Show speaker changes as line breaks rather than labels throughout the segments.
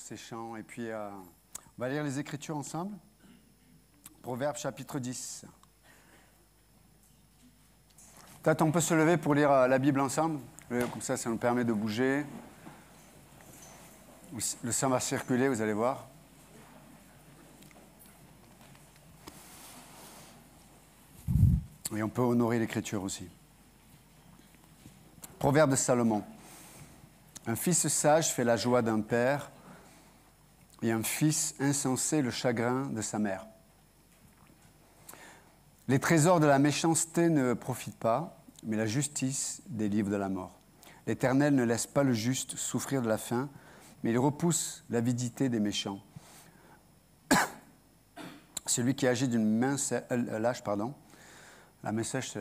ces chants. Et puis, on va lire les Écritures ensemble. Proverbes chapitre 10. Peut-être on peut se lever pour lire la Bible ensemble. Comme ça nous permet de bouger. Le sang va circuler, vous allez voir. Et on peut honorer l'Écriture aussi. Proverbe de Salomon. Un fils sage fait la joie d'un père, et un fils insensé le chagrin de sa mère. Les trésors de la méchanceté ne profitent pas, mais la justice délivre de la mort. L'Éternel ne laisse pas le juste souffrir de la faim, mais il repousse l'avidité des méchants. Celui qui agit d'une main lâche, la main sèche,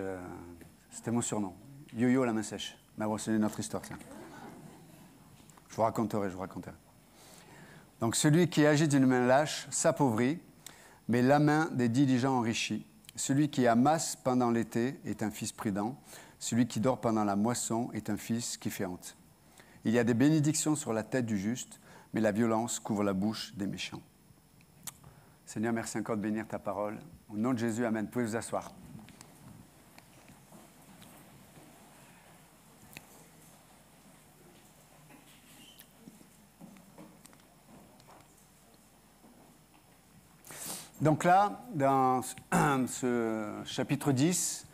c'était mon surnom. Yo-yo, la main sèche. Mais bon, c'est notre histoire, ça. Je vous raconterai. Donc, celui qui agit d'une main lâche s'appauvrit, mais la main des diligents enrichit. Celui qui amasse pendant l'été est un fils prudent. Celui qui dort pendant la moisson est un fils qui fait honte. Il y a des bénédictions sur la tête du juste, mais la violence couvre la bouche des méchants. Seigneur, merci encore de bénir ta parole. Au nom de Jésus, amen. Vous pouvez vous asseoir. Donc là, dans ce chapitre 10,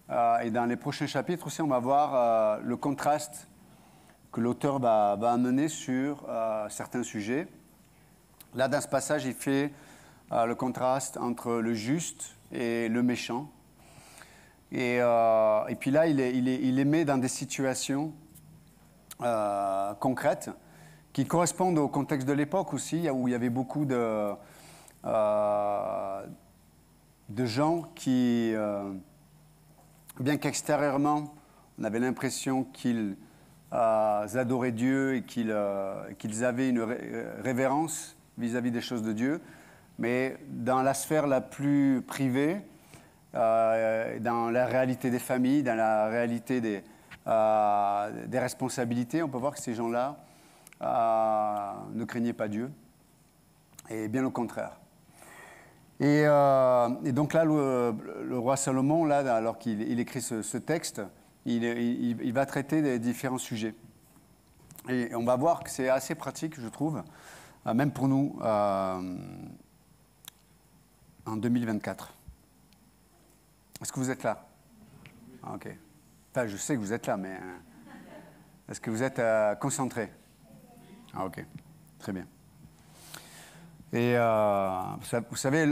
et dans les prochains chapitres aussi, on va voir le contraste que l'auteur va amener sur certains sujets. Là, dans ce passage, il fait le contraste entre le juste et le méchant. Et puis là, il les met dans des situations concrètes qui correspondent au contexte de l'époque aussi, où il y avait beaucoup de gens qui, bien qu'extérieurement, on avait l'impression qu'ils adoraient Dieu et qu'ils avaient une révérence vis-à-vis des choses de Dieu, mais dans la sphère la plus privée, dans la réalité des familles, dans la réalité des responsabilités, on peut voir que ces gens-là ne craignaient pas Dieu, et bien au contraire. Et donc là, le roi Salomon, là, alors qu'il écrit ce texte, il va traiter des différents sujets. Et on va voir que c'est assez pratique, je trouve, même pour nous, en 2024. Est-ce que vous êtes là? Ah, ok. Enfin, je sais que vous êtes là, mais est-ce que vous êtes concentrés? Ah, ok. Très bien. Et vous savez,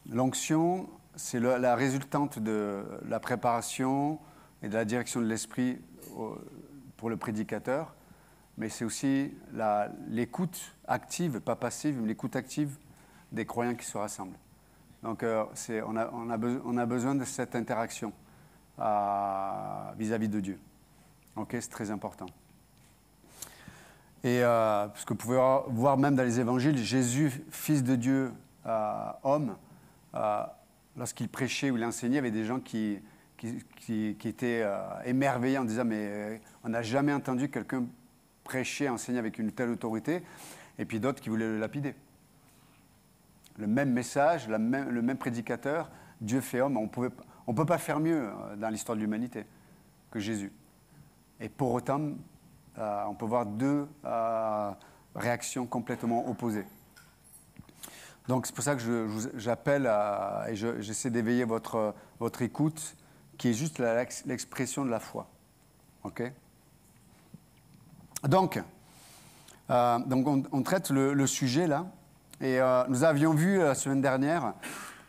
l'onction, c'est la résultante de la préparation et de la direction de l'esprit pour le prédicateur, mais c'est aussi l'écoute active, pas passive, mais l'écoute active des croyants qui se rassemblent. Donc, on a besoin de cette interaction vis-à-vis de Dieu. Ok, c'est très important. Et parce que vous pouvez voir même dans les évangiles, Jésus, fils de Dieu, homme, lorsqu'il prêchait ou il enseignait, il y avait des gens qui étaient émerveillés en disant « mais on n'a jamais entendu quelqu'un prêcher, enseigner avec une telle autorité », et puis d'autres qui voulaient le lapider. Le même message, le même prédicateur, Dieu fait homme, on ne peut pas faire mieux dans l'histoire de l'humanité que Jésus. Et pour autant, on peut voir deux réactions complètement opposées. Donc c'est pour ça que j'appelle et j'essaie d'éveiller votre écoute, qui est juste l'expression de la foi. Ok? Donc on traite le sujet là, et nous avions vu la semaine dernière, vous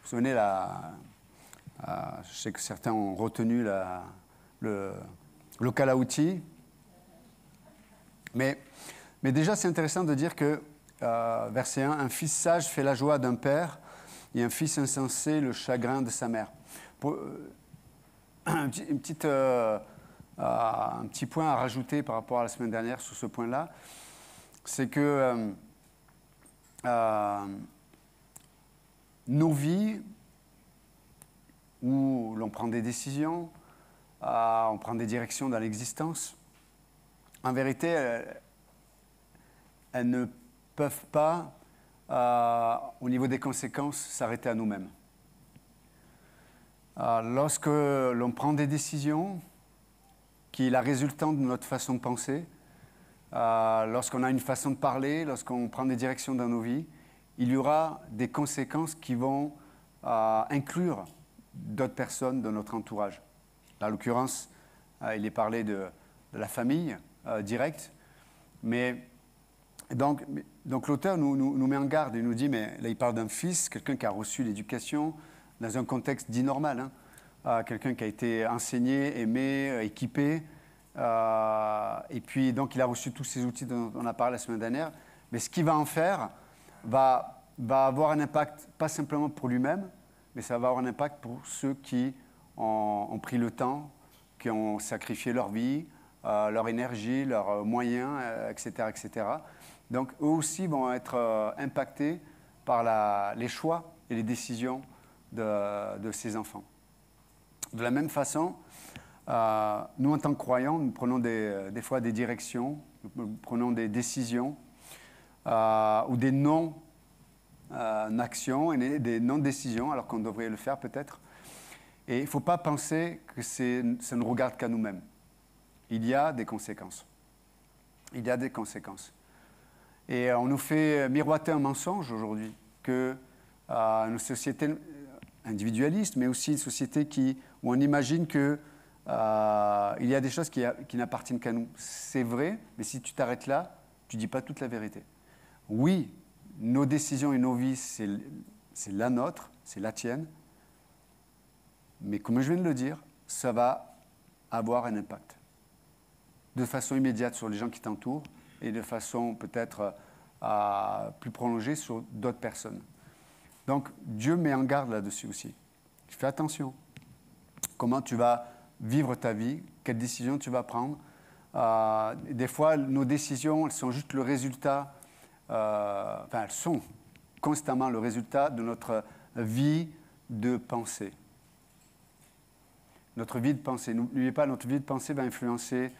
vous souvenez, je sais que certains ont retenu le local à outils. Mais déjà, c'est intéressant de dire que, verset 1, « Un fils sage fait la joie d'un père, et un fils insensé le chagrin de sa mère. » Un petit point à rajouter par rapport à la semaine dernière sur ce point-là, c'est que nos vies, où l'on prend des décisions, on prend des directions dans l'existence, en vérité, elles ne peuvent pas, au niveau des conséquences, s'arrêter à nous-mêmes. Lorsque l'on prend des décisions qui est la résultante de notre façon de penser, lorsqu'on a une façon de parler, lorsqu'on prend des directions dans nos vies, il y aura des conséquences qui vont inclure d'autres personnes de notre entourage. Là, en l'occurrence, il est parlé de la famille directe, mais donc l'auteur nous met en garde, il nous dit, mais là il parle d'un fils, quelqu'un qui a reçu l'éducation dans un contexte dit normal, quelqu'un qui a été enseigné, aimé, équipé, et puis donc il a reçu tous ces outils dont on a parlé la semaine dernière, mais ce qu'il va en faire va avoir un impact, pas simplement pour lui-même, mais ça va avoir un impact pour ceux qui ont pris le temps, qui ont sacrifié leur vie, leur énergie, leurs moyens, etc., etc. Donc eux aussi vont être impactés par les choix et les décisions de ces enfants. De la même façon, nous en tant que croyants, nous prenons des fois des directions, nous prenons des décisions ou des non-actions et des non-décisions, alors qu'on devrait le faire peut-être. Et il ne faut pas penser que ça ne regarde qu'à nous-mêmes. Il y a des conséquences. Il y a des conséquences. Et on nous fait miroiter un mensonge aujourd'hui, que une société individualiste, mais aussi une société où on imagine qu'il y a des choses qui n'appartiennent qu'à nous. C'est vrai, mais si tu t'arrêtes là, tu ne dis pas toute la vérité. Oui, nos décisions et nos vies, c'est la nôtre, c'est la tienne, mais comme je viens de le dire, ça va avoir un impact de façon immédiate sur les gens qui t'entourent et de façon peut-être plus prolongée sur d'autres personnes. Donc Dieu met en garde là-dessus aussi. Fais attention. Comment tu vas vivre ta vie, quelles décisions tu vas prendre. Des fois, nos décisions, elles sont juste le résultat, elles sont constamment le résultat de notre vie de pensée. Notre vie de pensée. N'oubliez pas, notre vie de pensée va influencer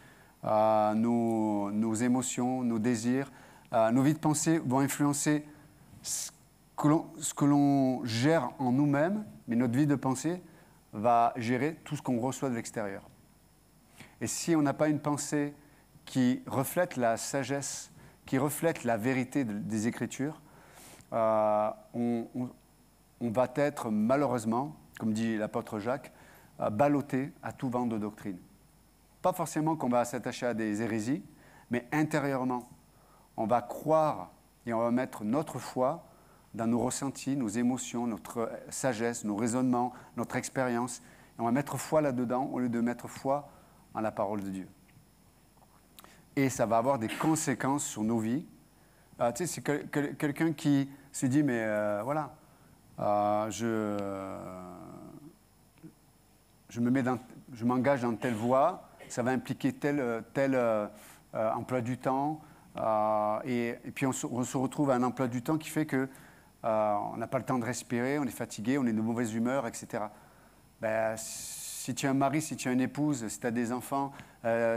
nos émotions, nos désirs. Nos vies de pensée vont influencer ce que l'on gère en nous-mêmes, mais notre vie de pensée va gérer tout ce qu'on reçoit de l'extérieur. Et si on n'a pas une pensée qui reflète la sagesse, qui reflète la vérité des Écritures, on va être malheureusement, comme dit l'apôtre Jacques, ballotté à tout vent de doctrine. Pas forcément qu'on va s'attacher à des hérésies, mais intérieurement, on va croire et on va mettre notre foi dans nos ressentis, nos émotions, notre sagesse, nos raisonnements, notre expérience. Et on va mettre foi là-dedans au lieu de mettre foi en la parole de Dieu. Et ça va avoir des conséquences sur nos vies. Tu sais, c'est quelqu'un qui se dit, mais voilà, je m'engage dans telle voie, ça va impliquer tel emploi du temps, et puis on se retrouve à un emploi du temps qui fait que on n'a pas le temps de respirer, on est fatigué, on est de mauvaise humeur, etc. Ben, si tu es un mari, si tu as une épouse, si tu as des enfants,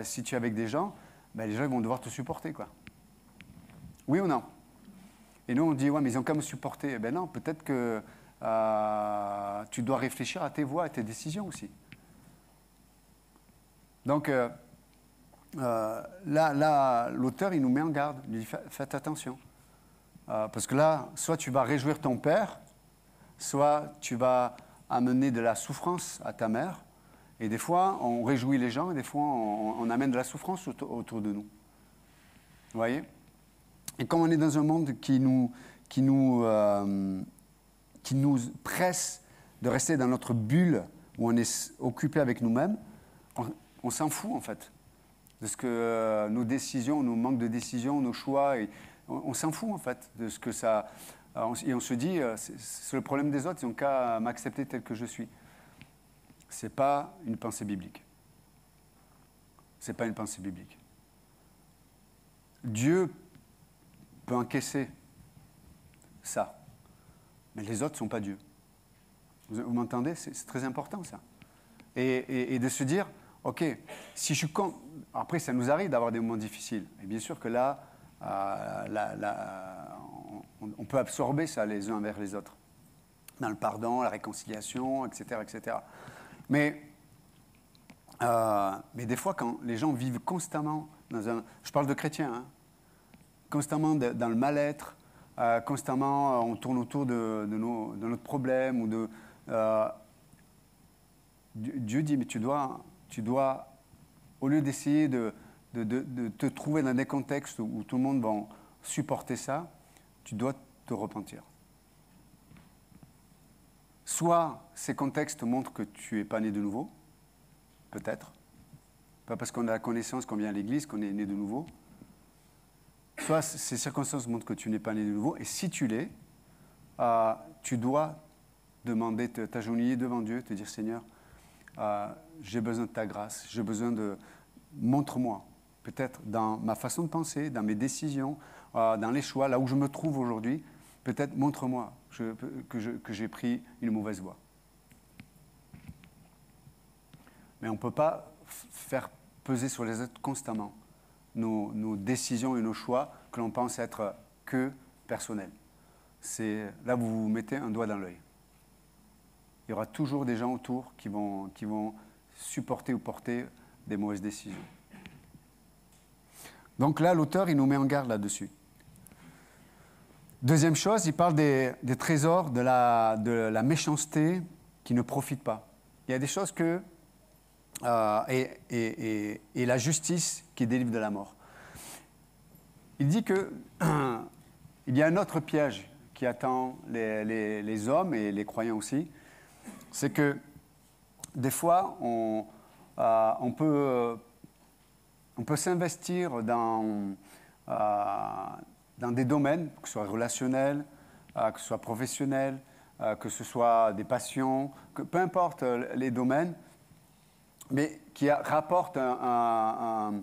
si tu es avec des gens, ben, les gens ils vont devoir te supporter, quoi. Oui ou non? Et nous, on dit, ouais, mais ils ont qu'à me supporter. Ben non, peut-être que tu dois réfléchir à tes voies, à tes décisions aussi. Donc, là, l'auteur, il nous met en garde. Il dit, faites attention. Parce que là, soit tu vas réjouir ton père, soit tu vas amener de la souffrance à ta mère. Et des fois, on réjouit les gens, et des fois, on amène de la souffrance autour de nous. Vous voyez? Et comme on est dans un monde qui nous presse de rester dans notre bulle, où on est occupé avec nous-mêmes, on s'en fout, en fait, de ce que nos décisions, nos manques de décision, nos choix, et on s'en fout, en fait, de ce que ça... Et on se dit, c'est le problème des autres, ils n'ont qu'à m'accepter tel que je suis. Ce n'est pas une pensée biblique. Ce n'est pas une pensée biblique. Dieu peut encaisser ça, mais les autres ne sont pas Dieu. Vous m'entendez? C'est très important, ça. Et de se dire, OK, si je suis... Après, ça nous arrive d'avoir des moments difficiles. Et bien sûr que là, on peut absorber ça les uns vers les autres. Dans le pardon, la réconciliation, etc. etc. Mais des fois, quand les gens vivent constamment je parle de chrétiens, hein, constamment dans le mal-être, constamment on tourne autour de notre problème, Dieu dit, mais tu dois, au lieu d'essayer de te trouver dans des contextes où tout le monde va supporter ça, tu dois te repentir. Soit ces contextes montrent que tu n'es pas né de nouveau, peut-être, pas parce qu'on a la connaissance qu'on vient à l'église qu'on est né de nouveau, soit ces circonstances montrent que tu n'es pas né de nouveau, et si tu l'es, tu dois demander, t'agenouiller devant Dieu, te dire, Seigneur, j'ai besoin de ta grâce, j'ai besoin de... Montre-moi, peut-être dans ma façon de penser, dans mes décisions, dans les choix, là où je me trouve aujourd'hui, peut-être montre-moi que j'ai pris une mauvaise voie. Mais on ne peut pas faire peser sur les autres constamment nos décisions et nos choix que l'on pense être que personnels. Là, vous vous mettez un doigt dans l'œil. Il y aura toujours des gens autour qui vont supporter ou porter des mauvaises décisions. Donc là, l'auteur, il nous met en garde là-dessus. Deuxième chose, il parle des trésors de la méchanceté qui ne profitent pas. Il y a des choses que... et la justice qui délivre de la mort. Il dit que il y a un autre piège qui attend les hommes et les croyants aussi, c'est que des fois, on peut s'investir dans des domaines, que ce soit relationnel, que ce soit professionnel, que ce soit des passions, peu importe les domaines, mais qui rapportent un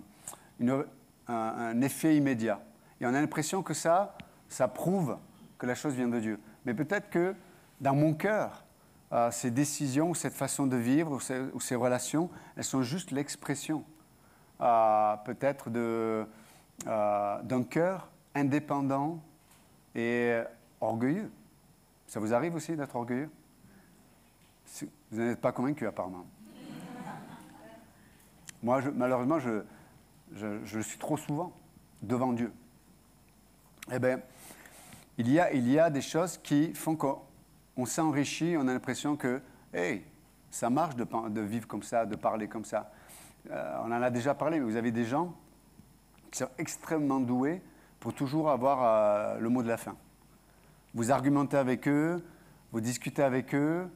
effet immédiat. Et on a l'impression que ça prouve que la chose vient de Dieu. Mais peut-être que dans mon cœur, ces décisions, cette façon de vivre, ou ces relations, elles sont juste l'expression peut-être d'un cœur indépendant et orgueilleux. Ça vous arrive aussi d'être orgueilleux? Vous n'êtes pas convaincu apparemment. Moi, malheureusement, je le suis trop souvent devant Dieu. Eh bien, il y a des choses qui font qu'on s'enrichit, on a l'impression que, hey, ça marche de vivre comme ça, de parler comme ça. On en a déjà parlé, mais vous avez des gens qui sont extrêmement doués pour toujours avoir le mot de la fin. Vous argumentez avec eux, vous discutez avec eux,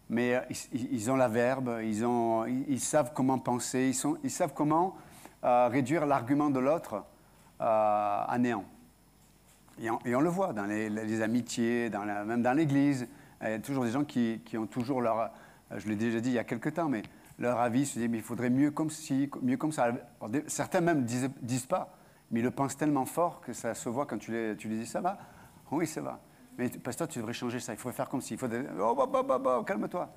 mais ils ont la verbe, ils savent comment penser, ils savent comment réduire l'argument de l'autre à néant. Et on le voit dans les amitiés, même dans l'Église. Il y a toujours des gens qui ont toujours leur... Je l'ai déjà dit il y a quelque temps, mais leur avis se dit mais il faudrait mieux comme ci, mieux comme ça. Alors, certains même disent pas, mais ils le pensent tellement fort que ça se voit quand tu les dis ça va. Oui, ça va. Mais pasteur, tu devrais changer ça. Il faut faire comme ci. Il faut calme-toi.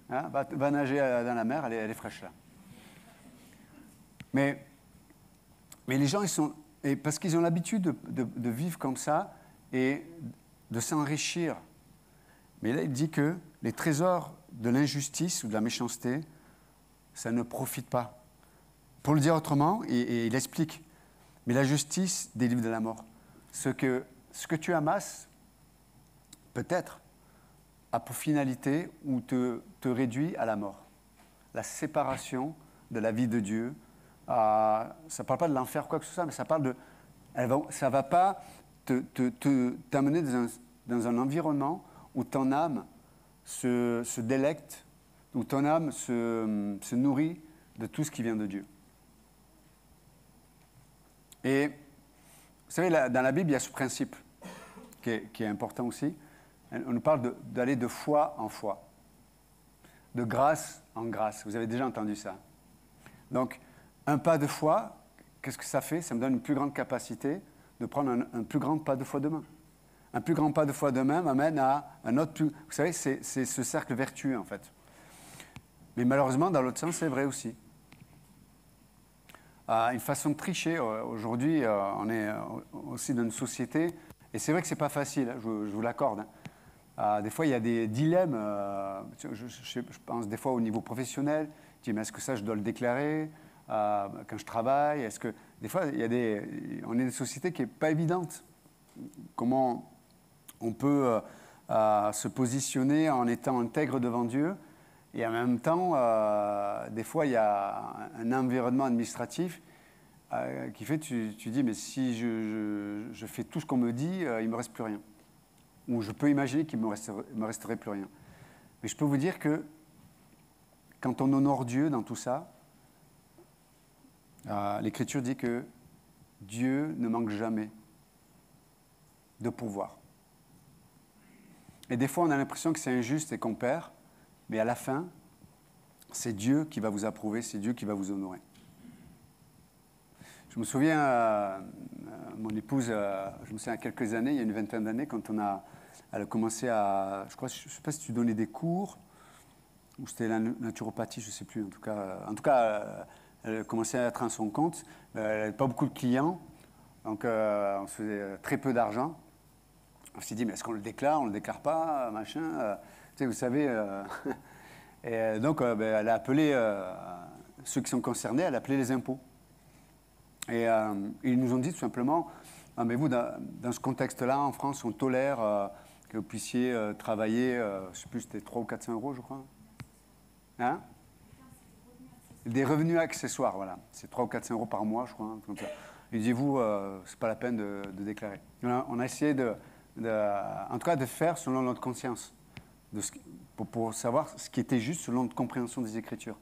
Hein, va nager dans la mer, elle est fraîche là. Mais les gens, parce qu'ils ont l'habitude de vivre comme ça et de s'enrichir. Mais là, il dit que les trésors de l'injustice ou de la méchanceté, ça ne profite pas. Pour le dire autrement, et il explique, mais la justice délivre de la mort. Ce que tu amasses, peut-être, a pour finalité ou te réduit à la mort. La séparation de la vie de Dieu. Ça ne parle pas de l'enfer, quoi que ce soit, mais ça parle de... ça ne va pas t'amener dans un environnement où ton âme se délecte, où ton âme se nourrit de tout ce qui vient de Dieu. Et vous savez, dans la Bible, il y a ce principe qui est important aussi. On nous parle d'aller de foi en foi, de grâce en grâce. Vous avez déjà entendu ça. Donc, un pas de foi, qu'est-ce que ça fait? Ça me donne une plus grande capacité de prendre un plus grand pas de foi demain. Un plus grand pas de foi demain m'amène à un autre plus... Vous savez, c'est ce cercle vertueux, en fait. Mais malheureusement, dans l'autre sens, c'est vrai aussi. une façon de tricher. Aujourd'hui, on est aussi dans une société, et c'est vrai que ce n'est pas facile, hein, je vous l'accorde. Hein. Des fois, il y a des dilemmes, je pense des fois au niveau professionnel, je dis, mais est-ce que ça, je dois le déclarer quand je travaille? Est-ce que, des fois, on est dans une société qui n'est pas évidente. Comment on peut se positionner en étant intègre devant Dieu, et en même temps, des fois, il y a un environnement administratif qui fait, tu dis, mais si je fais tout ce qu'on me dit, il ne me reste plus rien. Ou je peux imaginer qu'il ne me resterait plus rien. Mais je peux vous dire que quand on honore Dieu dans tout ça, l'Écriture dit que Dieu ne manque jamais de pouvoir. Et des fois, on a l'impression que c'est injuste et qu'on perd, mais à la fin, c'est Dieu qui va vous approuver, c'est Dieu qui va vous honorer. Je me souviens, mon épouse, je me souviens, il y a quelques années, il y a une vingtaine d'années, quand elle a commencé à, je ne sais pas si tu donnais des cours, ou c'était la naturopathie, je ne sais plus, en tout cas, elle commençait à être à son compte, elle n'avait pas beaucoup de clients, donc on se faisait très peu d'argent. On s'est dit, mais est-ce qu'on le déclare, on ne le déclare pas, machin tu sais, vous savez. Et donc, elle a appelé ceux qui sont concernés, elle a appelé les impôts. Et ils nous ont dit tout simplement, ah, mais vous, dans ce contexte-là, en France, on tolère que vous puissiez travailler, je ne sais plus, c'était 300 ou 400 euros, je crois. Hein? Des revenus accessoires, voilà. C'est 300 ou 400 euros par mois, je crois. Comme ça. Et dites-vous, c'est pas la peine de déclarer. On a essayé en tout cas de faire selon notre conscience, pour savoir ce qui était juste selon notre compréhension des Écritures.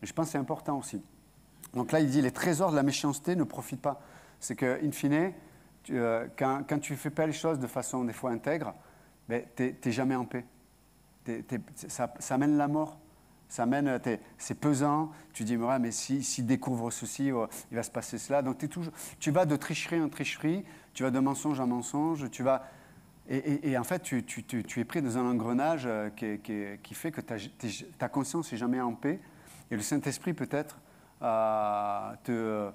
Et je pense que c'est important aussi. Donc là, il dit, les trésors de la méchanceté ne profitent pas. C'est que, in fine, quand tu ne fais pas les choses de façon des fois intègre, ben, tu n'es jamais en paix. Ça mène la mort. C'est pesant. Tu dis, mais s'il découvre ceci, il va se passer cela. Donc tu vas de tricherie en tricherie, tu vas de mensonge en mensonge, et en fait, tu es pris dans un engrenage qui fait que ta conscience n'est jamais en paix. Et le Saint-Esprit, peut-être, te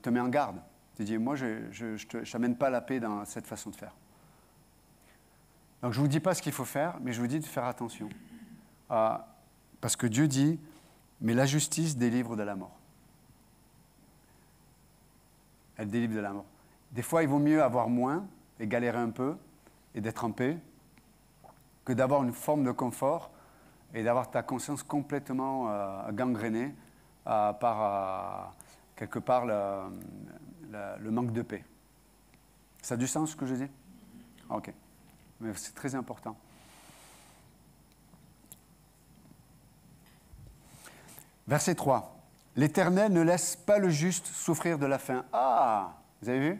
met en garde. Tu dis, moi, je n'amène pas la paix dans cette façon de faire. Donc, je ne vous dis pas ce qu'il faut faire, mais je vous dis de faire attention. Parce que Dieu dit, mais la justice délivre de la mort. Elle délivre de la mort. Des fois, il vaut mieux avoir moins et galérer un peu et d'être en paix que d'avoir une forme de confort et d'avoir ta conscience complètement gangrénée par, quelque part, le manque de paix. Ça a du sens ce que je dis? Ok. Mais c'est très important. Verset 3. L'Éternel ne laisse pas le juste souffrir de la faim. Ah, vous avez vu?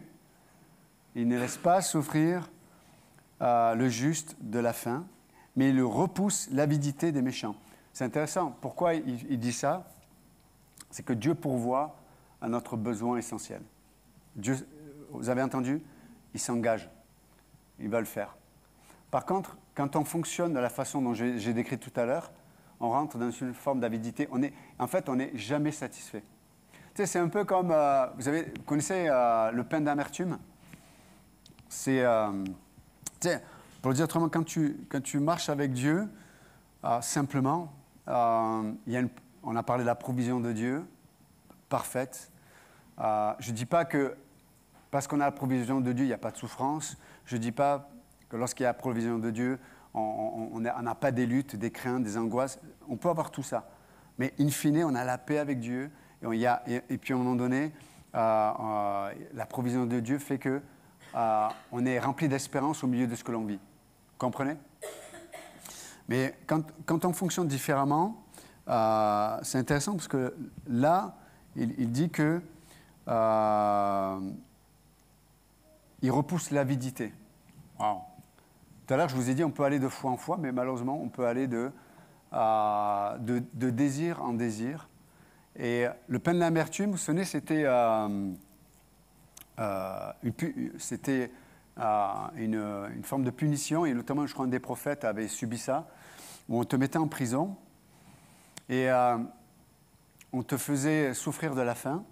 Il ne laisse pas souffrir le juste de la faim, mais il repousse l'avidité des méchants. C'est intéressant. Pourquoi il dit ça? C'est que Dieu pourvoit à notre besoin essentiel. Dieu, vous avez entendu? Il s'engage. Il va le faire. Par contre, quand on fonctionne de la façon dont j'ai décrit tout à l'heure, on rentre dans une forme d'avidité. En fait, on n'est jamais satisfait. Tu sais, c'est un peu comme, vous connaissez le pain d'amertume? C'est, pour le dire autrement, quand tu marches avec Dieu, simplement, on a parlé de la provision de Dieu, parfaite. Je ne dis pas que parce qu'on a la provision de Dieu, il n'y a pas de souffrance. Je ne dis pas que lorsqu'il y a la provision de Dieu, on n'a pas des luttes, des craintes, des angoisses. On peut avoir tout ça. Mais in fine, on a la paix avec Dieu. Et puis à un moment donné, la provision de Dieu fait que on est rempli d'espérance au milieu de ce que l'on vit. Comprenez? Mais quand on fonctionne différemment, c'est intéressant parce que là, il dit que il repousse l'avidité. Wow. Tout à l'heure, je vous ai dit, on peut aller de foi en foi, mais malheureusement, on peut aller de désir en désir. Et le pain de l'amertume, vous vous souvenez, c'était une forme de punition, et notamment, je crois, un des prophètes avait subi ça, où on te mettait en prison, et on te faisait souffrir de la faim,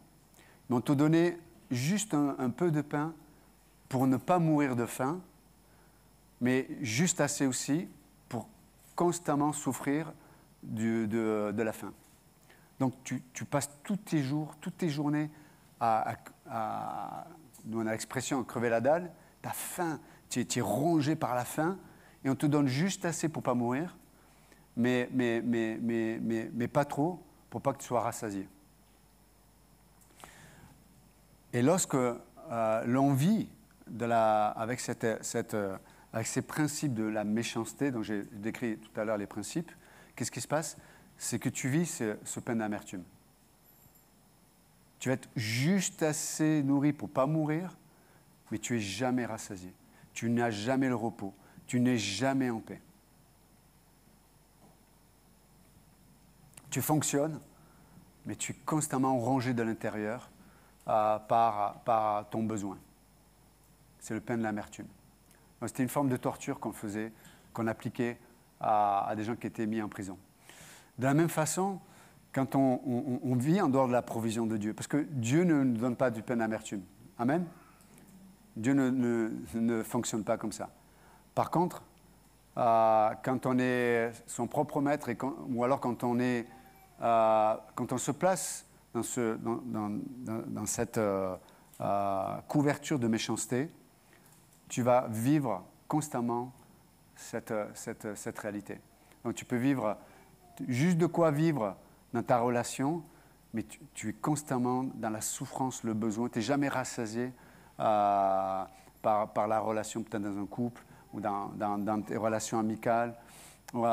mais on te donnait juste un peu de pain pour ne pas mourir de faim, mais juste assez aussi pour constamment souffrir de la faim. Donc tu passes tous tes jours, toutes tes journées nous on a l'expression crever la dalle, tu as faim, tu es rongé par la faim, et on te donne juste assez pour ne pas mourir, mais pas trop pour pas que tu sois rassasié. Et lorsque l'on vit avec ces principes de la méchanceté, dont j'ai décrit tout à l'heure les principes, qu'est-ce qui se passe? C'est que tu vis ce pain d'amertume. Tu vas être juste assez nourri pour ne pas mourir, mais tu n'es jamais rassasié. Tu n'as jamais le repos. Tu n'es jamais en paix. Tu fonctionnes, mais tu es constamment rongé de l'intérieur par ton besoin. C'est le pain de l'amertume. C'était une forme de torture qu'on appliquait à des gens qui étaient mis en prison. De la même façon, quand on vit en dehors de la provision de Dieu, parce que Dieu ne nous donne pas du pain d'amertume. Amen? Dieu ne fonctionne pas comme ça. Par contre, quand on est son propre maître, ou alors quand on se place dans cette couverture de méchanceté, tu vas vivre constamment cette réalité. Donc tu peux vivre juste de quoi vivre dans ta relation, mais tu es constamment dans la souffrance, le besoin. Tu n'es jamais rassasié par la relation, peut-être dans un couple ou dans tes relations amicales. Ou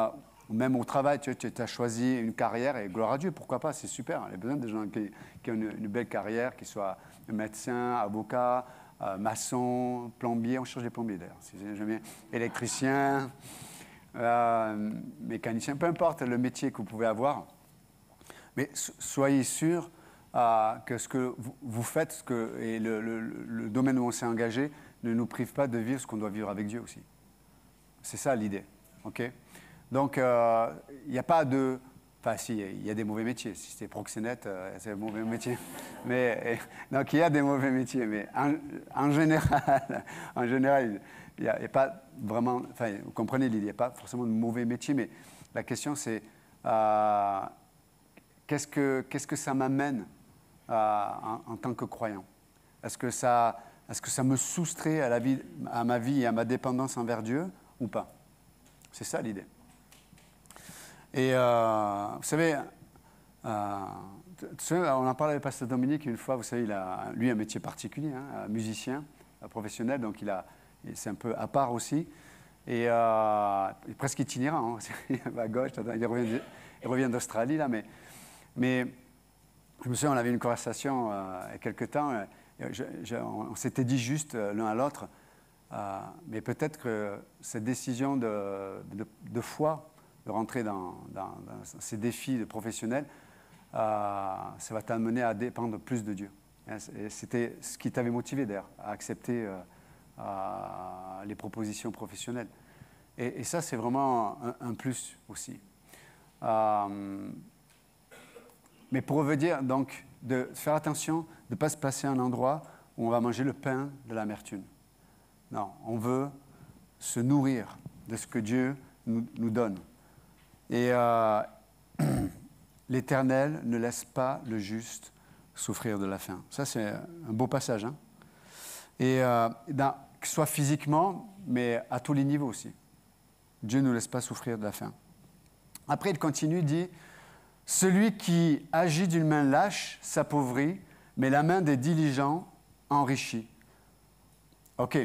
même au travail, tu as choisi une carrière, et gloire à Dieu, pourquoi pas, c'est super. Il y a besoin de gens qui ont une belle carrière, qui soient médecins, avocats, maçons, plombiers. On cherche des plombiers d'ailleurs, si jamais, électriciens, mécaniciens, peu importe le métier que vous pouvez avoir. Mais soyez sûrs que ce que vous faites et le domaine où on s'est engagé ne nous prive pas de vivre ce qu'on doit vivre avec Dieu aussi. C'est ça l'idée. Okay? Donc, il n'y a pas de... Enfin, si, il y a des mauvais métiers. Si c'est proxénète, c'est un mauvais métier. Donc, il y a des mauvais métiers. Mais en général, il n'y a pas vraiment... Enfin, vous comprenez l'idée, il n'y a pas forcément de mauvais métiers. Mais la question, c'est... Qu'est-ce que ça m'amène en tant que croyant? Est-ce que ça me soustrait à ma vie et à ma dépendance envers Dieu ou pas? C'est ça l'idée. Et vous savez, on en parlait avec Pasteur Dominique une fois, vous savez, il a, lui, un métier particulier, hein, musicien, professionnel, donc c'est un peu à part aussi. Et il est presque itinérant, hein, il va à gauche, il revient d'Australie, là, mais je me souviens, on avait une conversation il y a quelque temps, on s'était dit juste l'un à l'autre, mais peut-être que cette décision de foi, de rentrer dans ces défis professionnels, ça va t'amener à dépendre plus de Dieu. Et c'était ce qui t'avait motivé d'ailleurs, à accepter les propositions professionnelles. Et ça, c'est vraiment un plus aussi. Mais pour revenir, donc, de faire attention de ne pas se placer à un endroit où on va manger le pain de l'amertume. Non, on veut se nourrir de ce que Dieu nous donne. Et l'Éternel ne laisse pas le juste souffrir de la faim. Ça, c'est un beau passage. Hein? Et que ce soit physiquement, mais à tous les niveaux aussi. Dieu ne laisse pas souffrir de la faim. Après, il continue, il dit, « Celui qui agit d'une main lâche s'appauvrit, mais la main des diligents enrichit. » OK.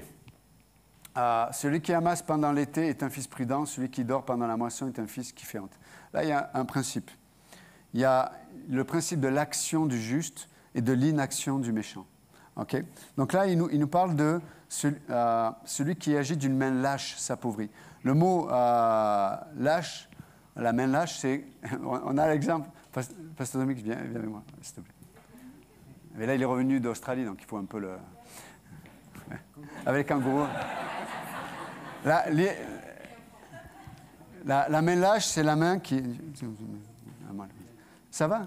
Celui qui amasse pendant l'été est un fils prudent, celui qui dort pendant la moisson est un fils qui fait honte. Là, il y a un principe. Il y a le principe de l'action du juste et de l'inaction du méchant. Okay? Donc là, il nous parle de celui qui agit d'une main lâche s'appauvrit. Le mot lâche, la main lâche, c'est... On a l'exemple... Pasteur Dominique, viens avec moi, s'il te plaît. Mais là, il est revenu d'Australie, donc il faut un peu le... Avec les kangourous. La main lâche, c'est la main qui... Ça va?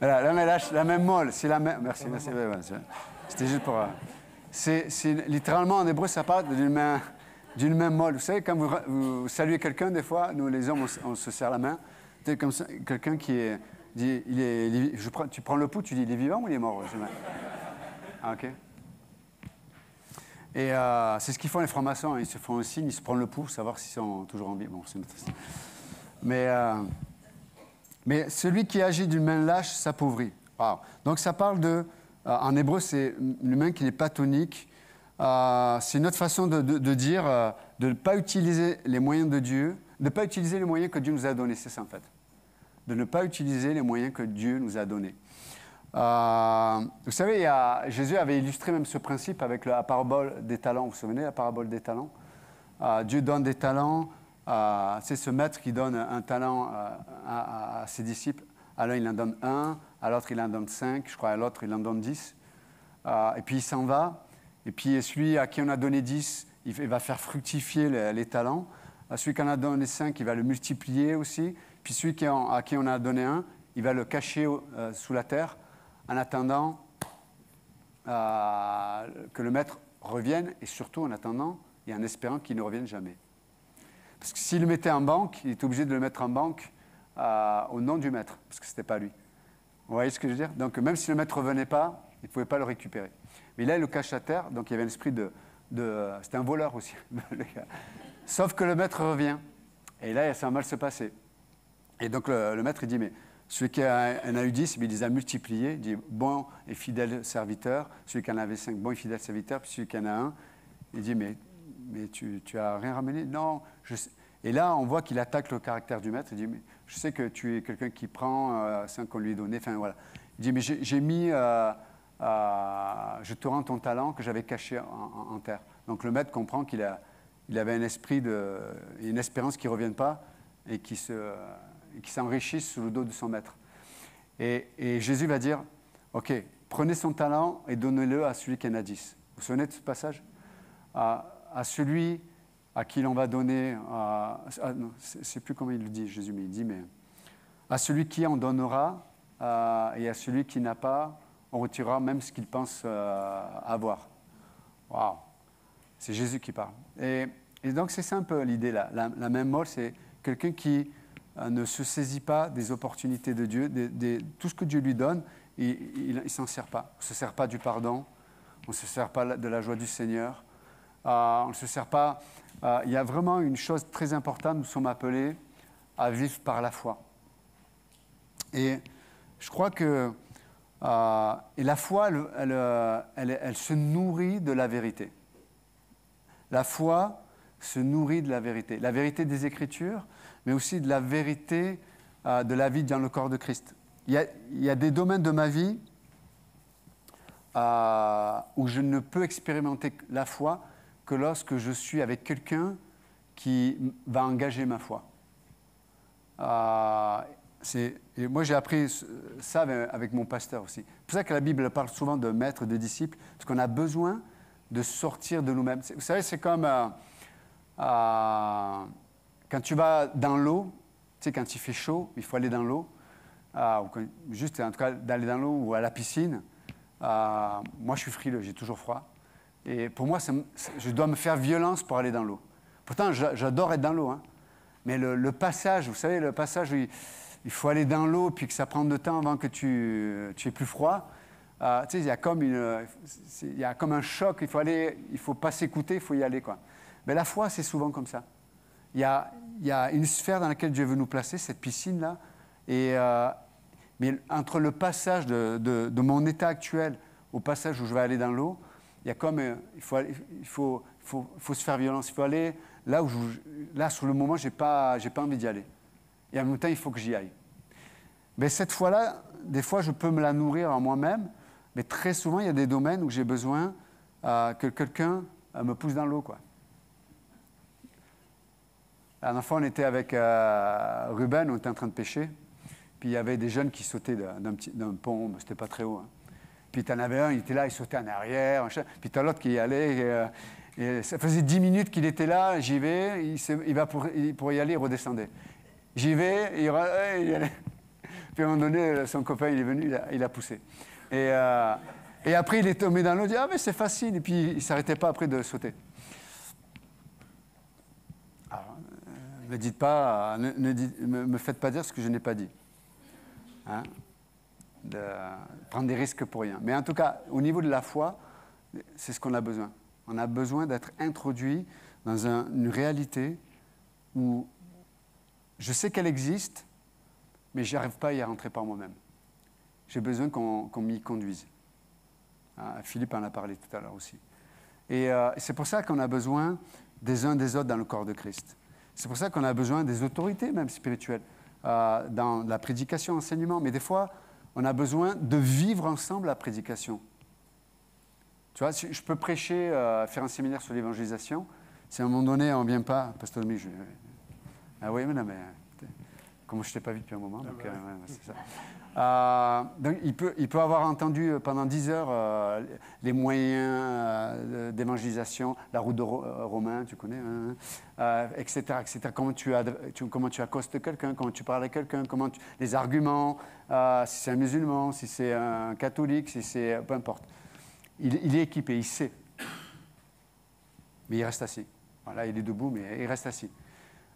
Voilà, la main lâche, la main molle, c'est la main. Merci, merci. Ouais, ouais, c'était juste pour. C'est littéralement en hébreu, ça parle d'une main molle. Vous savez, quand vous saluez quelqu'un, des fois, nous les hommes, on se serre la main. C'est comme ça, quelqu'un qui est. Dit, tu prends le pouls, tu dis il est vivant ou il est mort? Ah, ok. Et c'est ce qu'ils font les francs-maçons. Ils se font un signe, ils se prennent le pouls, savoir s'ils sont toujours en vie. Bon, c'est notre... Mais celui qui agit d'une main lâche s'appauvrit. Wow. Donc ça parle de... en hébreu, c'est une main qui n'est pas tonique. C'est une autre façon de dire de ne pas utiliser les moyens de Dieu, de ne pas utiliser les moyens que Dieu nous a donnés. C'est ça, en fait. De ne pas utiliser les moyens que Dieu nous a donnés. Vous savez, Jésus avait illustré même ce principe avec la parabole des talents. Vous vous souvenez, la parabole des talents? Dieu donne des talents. C'est ce maître qui donne un talent à ses disciples. À l'un, il en donne 1, à l'autre, il en donne 5, je crois, à l'autre, il en donne 10. Et puis, il s'en va. Et puis, celui à qui on a donné 10, il va faire fructifier les talents. Celui qui en a donné 5, il va le multiplier aussi. Puis celui à qui on a donné 1, il va le cacher sous la terre en attendant que le maître revienne et surtout en attendant et en espérant qu'il ne revienne jamais. Parce que s'il le mettait en banque, il était obligé de le mettre en banque au nom du maître, parce que ce n'était pas lui. Vous voyez ce que je veux dire? Donc même si le maître ne revenait pas, il ne pouvait pas le récupérer. Mais là, il le cache à terre, donc il y avait un esprit c'était un voleur aussi. Sauf que le maître revient. Et là, ça va mal se passer. Et donc le maître, il dit, mais celui qui en a eu 10, il les a multipliés. Il dit, bon et fidèle serviteur. Celui qui en avait 5, bon et fidèle serviteur. Puis celui qui en a 1, il dit, mais tu as rien ramené? Non. Et là, on voit qu'il attaque le caractère du maître. Il dit, mais je sais que tu es quelqu'un qui prend 5 qu'on lui a donné. Enfin, voilà. Il dit, mais j'ai mis, je te rends ton talent que j'avais caché en terre. Donc le maître comprend qu'il avait un esprit, une espérance qui ne revienne pas et qui s'enrichisse sous le dos de son maître. Et Jésus va dire, OK, prenez son talent et donnez-le à celui qui en a 10. Vous vous souvenez de ce passage? À celui à qui l'on va donner, je ne sais plus comment il le dit, Jésus, mais il dit, mais à celui qui en donnera et à celui qui n'a pas, on retirera même ce qu'il pense avoir. Waouh! C'est Jésus qui parle. Et donc c'est ça un peu l'idée là. La main molle, c'est quelqu'un qui ne se saisit pas des opportunités de Dieu, tout ce que Dieu lui donne, il ne s'en sert pas. On ne se sert pas du pardon, on ne se sert pas de la joie du Seigneur, on ne se sert pas... il y a vraiment une chose très importante, nous sommes appelés à vivre par la foi. Et je crois que la foi, elle se nourrit de la vérité. La foi se nourrit de la vérité des Écritures, mais aussi de la vérité de la vie dans le corps de Christ. Il y a des domaines de ma vie où je ne peux expérimenter la foi que lorsque je suis avec quelqu'un qui va engager ma foi. Et moi, j'ai appris ça avec mon pasteur aussi. C'est pour ça que la Bible parle souvent de maître, de disciple, parce qu'on a besoin de sortir de nous-mêmes. Vous savez, c'est comme quand tu vas dans l'eau, tu sais, quand il fait chaud, il faut aller dans l'eau, juste en tout cas d'aller dans l'eau ou à la piscine. Moi, je suis frileux, j'ai toujours froid. Et pour moi, je dois me faire violence pour aller dans l'eau. Pourtant, j'adore être dans l'eau, hein. Mais le passage, vous savez, le passage où il faut aller dans l'eau puis que ça prend de temps avant que tu aies plus froid. Tu sais, il y a comme un choc. Il faut pas s'écouter, il faut y aller, quoi. Mais la foi, c'est souvent comme ça. Il y a une sphère dans laquelle Dieu veut nous placer, cette piscine-là. Mais entre le passage de mon état actuel au passage où je vais aller dans l'eau, il y a comme il faut se faire violence. Il faut aller là sur le moment, j'ai pas envie d'y aller. Et en même temps, il faut que j'y aille. Mais cette fois-là, des fois, je peux me la nourrir en moi-même, mais très souvent, il y a des domaines où j'ai besoin que quelqu'un me pousse dans l'eau, quoi. Un enfant, on était avec Ruben, on était en train de pêcher, puis il y avait des jeunes qui sautaient d'un pont, mais c'était pas très haut, hein. Puis tu en avais un, il était là, il sautait en arrière, puis tu as l'autre qui y allait, et ça faisait 10 minutes qu'il était là, j'y vais, il va pour y aller, il redescendait. J'y vais, il allait. Puis à un moment donné, son copain, il est venu, il a poussé. Et après, il est tombé dans l'eau, il dit « Ah, mais c'est facile !» Et puis, il ne s'arrêtait pas après de sauter. Alors, ne dites pas, me faites pas dire ce que je n'ai pas dit. Hein? De prendre des risques pour rien. Mais en tout cas, au niveau de la foi, c'est ce qu'on a besoin. On a besoin d'être introduit dans une réalité où je sais qu'elle existe, mais je n'arrive pas à y rentrer par moi-même. J'ai besoin qu'on m'y conduise. Philippe en a parlé tout à l'heure aussi. Et c'est pour ça qu'on a besoin des uns des autres dans le corps de Christ. C'est pour ça qu'on a besoin des autorités même spirituelles dans la prédication, l'enseignement. Mais des fois, on a besoin de vivre ensemble la prédication. Tu vois, si je peux prêcher, faire un séminaire sur l'évangélisation. Si à un moment donné, on ne vient pas, Pasteur Domi, ah oui, mais non, mais comme je ne t'ai pas vu depuis un moment, donc c'est ça. Donc il peut avoir entendu pendant 10 heures les moyens d'évangélisation, la route de Romain, tu connais, etc., etc. Comment tu accostes quelqu'un, comment tu parles à quelqu'un, les arguments, si c'est un musulman, si c'est un catholique, si c'est peu importe. Il est équipé, il sait. Mais il reste assis. Voilà, il est debout, mais il reste assis.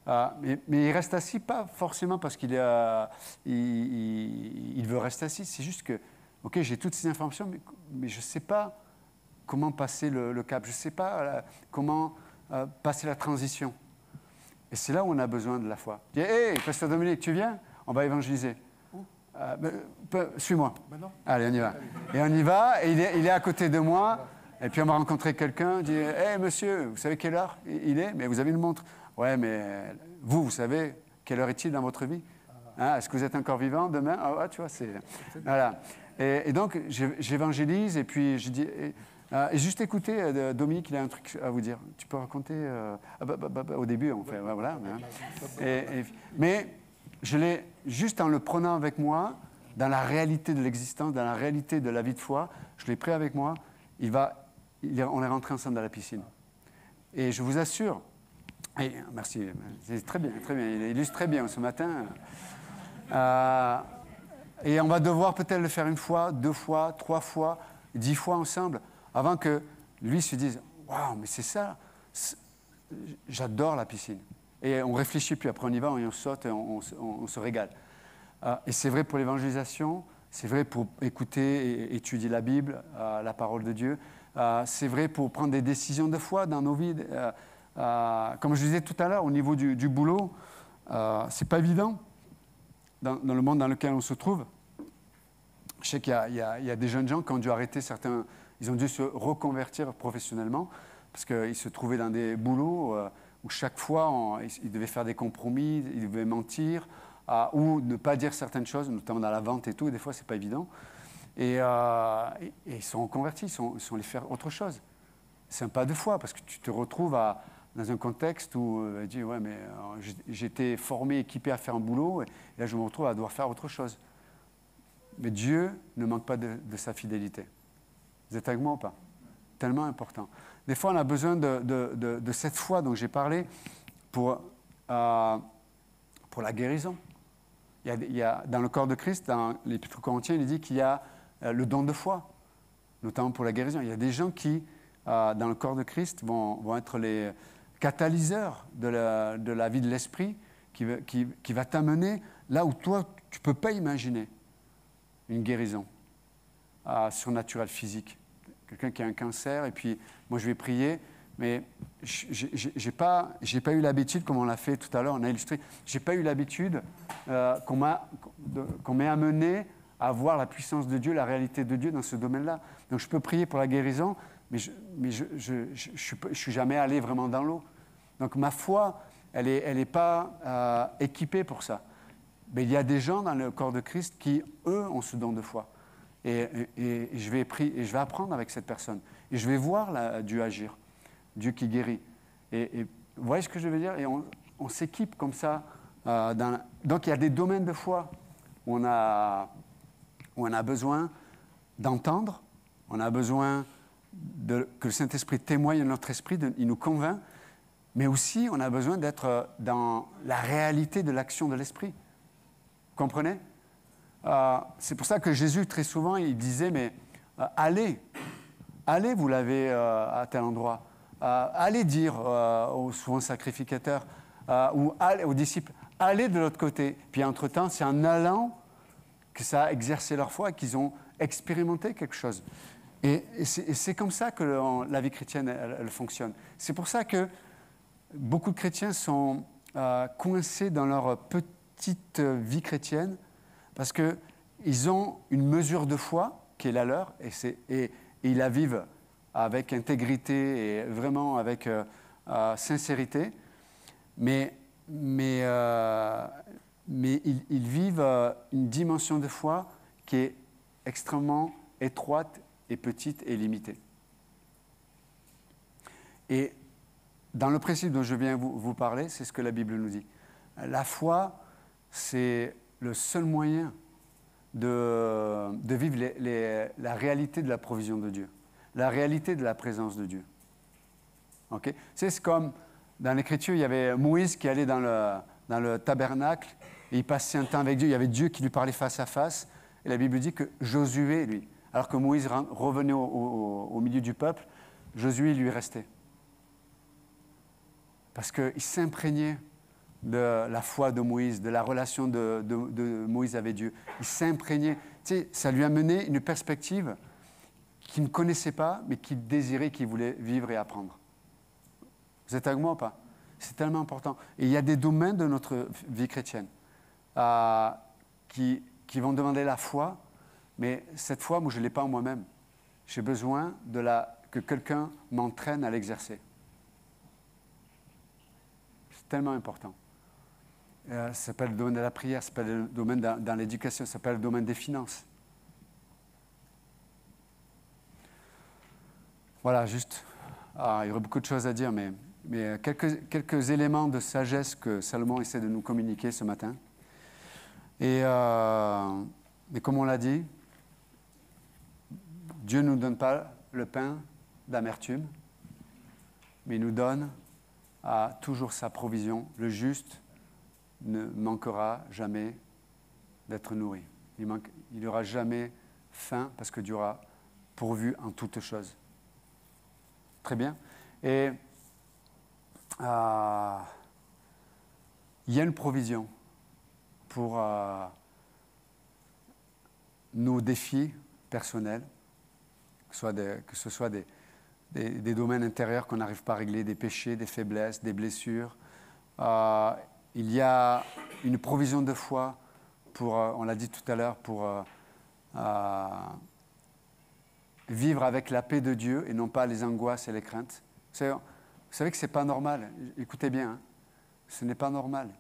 Mais il reste assis, pas forcément parce qu'il veut rester assis. C'est juste que, ok, j'ai toutes ces informations, mais je ne sais pas comment passer le cap. Je ne sais pas comment passer la transition. Et c'est là où on a besoin de la foi. Je dis, hé, Pasteur Dominique, tu viens? On va évangéliser. Suis-moi. Allez, on y va. Et on y va, et il est à côté de moi. Et puis on va rencontrer quelqu'un, dit « Hé, monsieur, vous savez quelle heure il est? Mais vous avez une montre. » Ouais, mais vous savez quelle heure est-il dans votre vie? Hein, est-ce que vous êtes encore vivant demain? Ah, tu vois, c'est... Voilà. Et donc, j'évangélise, et puis je dis... Et juste écoutez, Dominique, il a un truc à vous dire. Tu peux raconter... au début, on fait... Voilà. Mais je l'ai, juste en le prenant avec moi, dans la réalité de l'existence, dans la réalité de la vie de foi, je l'ai pris avec moi, on est rentré ensemble dans la piscine. Et je vous assure, et merci, c'est très bien, il illustre très bien ce matin. Et on va devoir peut-être le faire 1 fois, 2 fois, 3 fois, 10 fois ensemble, avant que lui se dise « Waouh, mais c'est ça, j'adore la piscine ». Et on ne réfléchit plus, après on y va, on saute, et on se régale. Et c'est vrai pour l'évangélisation, c'est vrai pour écouter et étudier la Bible, la parole de Dieu. C'est vrai pour prendre des décisions de foi dans nos vies. Comme je disais tout à l'heure, au niveau du boulot, c'est pas évident dans le monde dans lequel on se trouve. Je sais qu'il y a des jeunes gens qui ont dû arrêter certains... Ils ont dû se reconvertir professionnellement parce qu'ils se trouvaient dans des boulots où chaque fois, ils devaient faire des compromis, ils devaient mentir, ou ne pas dire certaines choses, notamment dans la vente et tout, et des fois, c'est pas évident. Et ils sont reconvertis, ils sont allés faire autre chose. C'est un pas de foi, parce que tu te retrouves dans un contexte où tu dis, ouais, mais j'étais formé, équipé à faire un boulot, et là, je me retrouve à devoir faire autre chose. Mais Dieu ne manque pas de sa fidélité. Vous êtes avec moi ou pas? Tellement important. Des fois, on a besoin de cette foi dont j'ai parlé pour la guérison. Il y a, dans le corps de Christ, dans l'Épître aux Corinthiens, il dit qu'il y a le don de foi, notamment pour la guérison. Il y a des gens qui, dans le corps de Christ, vont être les catalyseurs de la vie de l'esprit qui va t'amener là où toi, tu ne peux pas imaginer une guérison surnaturelle physique. Quelqu'un qui a un cancer, et puis moi je vais prier, mais j'ai pas eu l'habitude, comme on l'a fait tout à l'heure, on a illustré, j'ai pas eu l'habitude qu'on m'ait amené à voir la puissance de Dieu, la réalité de Dieu dans ce domaine-là. Donc je peux prier pour la guérison, mais je suis jamais allé vraiment dans l'eau. Donc ma foi, elle est pas équipée pour ça. Mais il y a des gens dans le corps de Christ qui, eux, ont ce don de foi. Et je vais apprendre avec cette personne. Et je vais voir Dieu agir, Dieu qui guérit. Et vous voyez ce que je veux dire? Et on s'équipe comme ça. Donc il y a des domaines de foi où on a besoin d'entendre, on a besoin que le Saint-Esprit témoigne à notre esprit, il nous convainc, mais aussi on a besoin d'être dans la réalité de l'action de l'Esprit. Vous comprenez? C'est pour ça que Jésus, très souvent, il disait, mais allez, vous l'avez à tel endroit. Allez dire aux souvent sacrificateurs ou aux disciples, allez de l'autre côté. Puis entre-temps, c'est en allant que ça a exercé leur foi et qu'ils ont expérimenté quelque chose. Et c'est comme ça que la vie chrétienne, elle fonctionne. C'est pour ça que beaucoup de chrétiens sont coincés dans leur petite vie chrétienne parce qu'ils ont une mesure de foi qui est la leur et ils la vivent avec intégrité et vraiment avec sincérité. Mais ils vivent une dimension de foi qui est extrêmement étroite et petite et limitée. Et dans le principe dont je viens vous parler, c'est ce que la Bible nous dit. La foi, c'est le seul moyen de vivre la réalité de la provision de Dieu, la réalité de la présence de Dieu. Okay? C'est comme dans l'Écriture, il y avait Moïse qui allait dans le tabernacle et il passait un temps avec Dieu. Il y avait Dieu qui lui parlait face à face. Et la Bible dit que Josué, lui, alors que Moïse revenait au milieu du peuple, Josué lui restait. Parce qu'il s'imprégnait de la foi de Moïse, de la relation de Moïse avec Dieu. Il s'imprégnait. Tu sais, ça lui a mené une perspective qu'il ne connaissait pas, mais qu'il désirait, qu'il voulait vivre et apprendre. Vous êtes avec moi ou pas? C'est tellement important. Et il y a des domaines de notre vie chrétienne qui vont demander la foi, mais cette foi, moi, je ne l'ai pas en moi-même. J'ai besoin que quelqu'un m'entraîne à l'exercer. C'est tellement important. Ça s'appelle le domaine de la prière, ça s'appelle le domaine dans l'éducation, ça s'appelle le domaine des finances. Voilà, juste, il y aurait beaucoup de choses à dire, mais quelques éléments de sagesse que Salomon essaie de nous communiquer ce matin. Et comme on l'a dit, Dieu ne nous donne pas le pain d'amertume, mais il nous donne toujours sa provision. Le juste ne manquera jamais d'être nourri. Il n'y aura jamais faim parce que Dieu aura pourvu en toutes choses. Très bien. Et il y a une provision pour nos défis personnels, que ce soit des domaines intérieurs qu'on n'arrive pas à régler, des péchés, des faiblesses, des blessures. Il y a une provision de foi pour, on l'a dit tout à l'heure, pour vivre avec la paix de Dieu et non pas les angoisses et les craintes. Vous savez que ce n'est pas normal. Écoutez bien, hein, ce n'est pas normal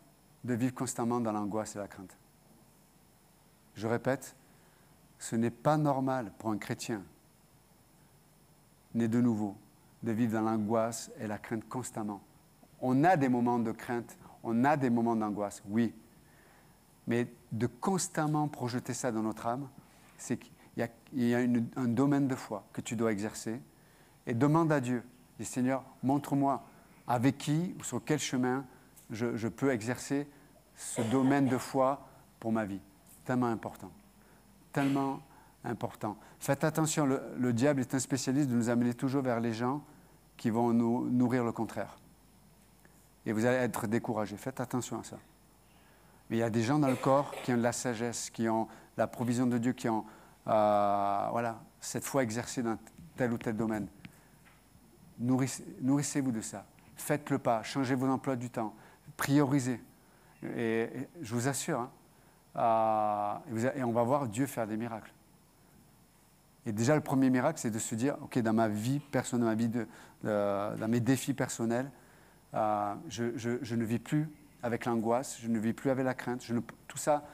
de vivre constamment dans l'angoisse et la crainte. Je répète, ce n'est pas normal pour un chrétien né de nouveau de vivre dans l'angoisse et la crainte constamment. On a des moments de crainte, on a des moments d'angoisse, oui. Mais de constamment projeter ça dans notre âme, c'est qu'il y a un domaine de foi que tu dois exercer et demande à Dieu. Dis Seigneur, montre-moi avec qui ou sur quel chemin je peux exercer ce domaine de foi pour ma vie. Tellement important. Tellement important. Faites attention, le diable est un spécialiste de nous amener toujours vers les gens qui vont nous nourrir le contraire. Et vous allez être découragés. Faites attention à ça. Mais il y a des gens dans le corps qui ont de la sagesse, qui ont la provision de Dieu, qui ont cette foi exercée dans tel ou tel domaine. Nourrissez-vous de ça. Faites le pas, changez vos emplois du temps, priorisez. Et je vous assure, et on va voir Dieu faire des miracles. Et déjà, le premier miracle, c'est de se dire, OK, dans ma vie personnelle, dans mes défis personnels, je ne vis plus avec l'angoisse, je ne vis plus avec la crainte, tout ça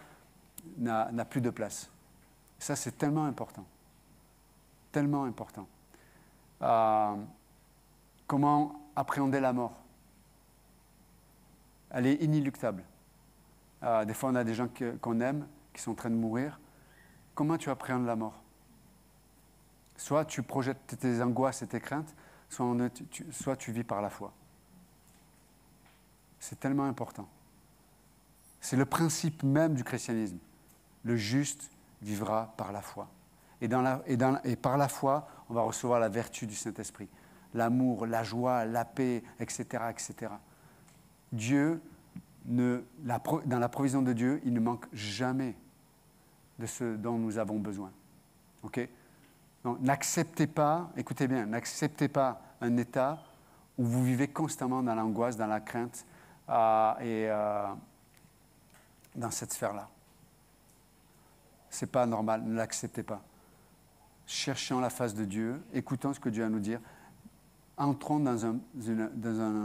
n'a plus de place. Ça, c'est tellement important. Tellement important. Comment appréhender la mort? Elle est inéluctable. Des fois, on a des gens qu'on aime, qui sont en train de mourir. Comment tu appréhendes la mort? Soit tu projettes tes angoisses et tes craintes, soit tu vis par la foi. C'est tellement important. C'est le principe même du christianisme. Le juste vivra par la foi. Et par la foi, on va recevoir la vertu du Saint-Esprit. L'amour, la joie, la paix, etc., etc. Dieu, dans la provision de Dieu, il ne manque jamais de ce dont nous avons besoin. OK? Donc, n'acceptez pas, écoutez bien, n'acceptez pas un état où vous vivez constamment dans l'angoisse, dans la crainte et dans cette sphère-là. Ce n'est pas normal, ne l'acceptez pas. Cherchons la face de Dieu, écoutons ce que Dieu a à nous dire, entrons dans un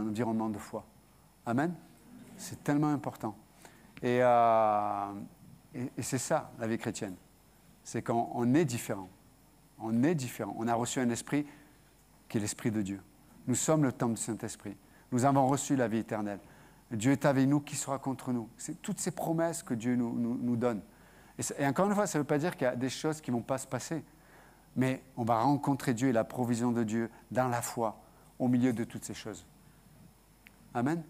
environnement de foi. Amen? C'est tellement important. Et c'est ça, la vie chrétienne. C'est qu'on est différent. On est différent. On a reçu un esprit qui est l'esprit de Dieu. Nous sommes le temple du Saint-Esprit. Nous avons reçu la vie éternelle. Dieu est avec nous, qui sera contre nous? C'est toutes ces promesses que Dieu nous donne. Et encore une fois, ça ne veut pas dire qu'il y a des choses qui ne vont pas se passer. Mais on va rencontrer Dieu et la provision de Dieu dans la foi, au milieu de toutes ces choses. Amen.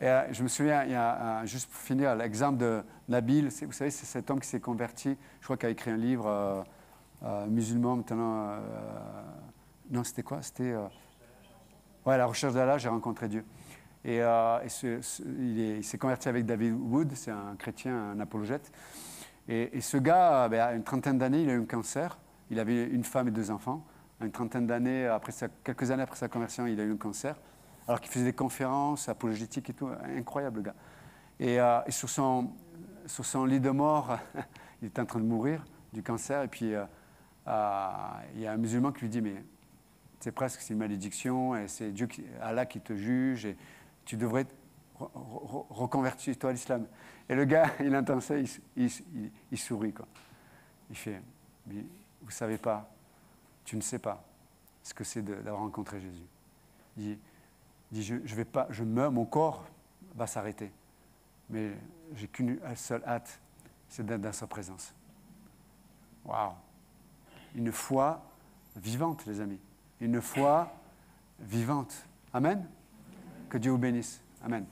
Et je me souviens, juste pour finir, l'exemple de Nabil, vous savez, c'est cet homme qui s'est converti, je crois qu'il a écrit un livre musulman maintenant. Non, c'était quoi? C'était La recherche d'Allah, j'ai rencontré Dieu. Et il s'est converti avec David Wood, c'est un chrétien, un apologète. Et ce gars, à une trentaine d'années, il a eu un cancer. Il avait une femme et 2 enfants. À une trentaine d'années, quelques années après sa conversion, il a eu un cancer. Alors qu'il faisait des conférences apologétiques et tout. Incroyable, le gars. Et sur son lit de mort, il était en train de mourir du cancer. Et puis, il y a un musulman qui lui dit, mais c'est presque une malédiction, et c'est Allah qui te juge, et tu devrais reconvertir toi à l'islam. Et le gars, il entend ça, il sourit, quoi. Il fait, mais vous ne savez pas, tu ne sais pas ce que c'est d'avoir rencontré Jésus. Il dit, je meurs, mon corps va s'arrêter, mais j'ai qu'une seule hâte, c'est d'être dans sa présence. Waouh! Une foi vivante, les amis. Une foi vivante. Amen. Que Dieu vous bénisse. Amen.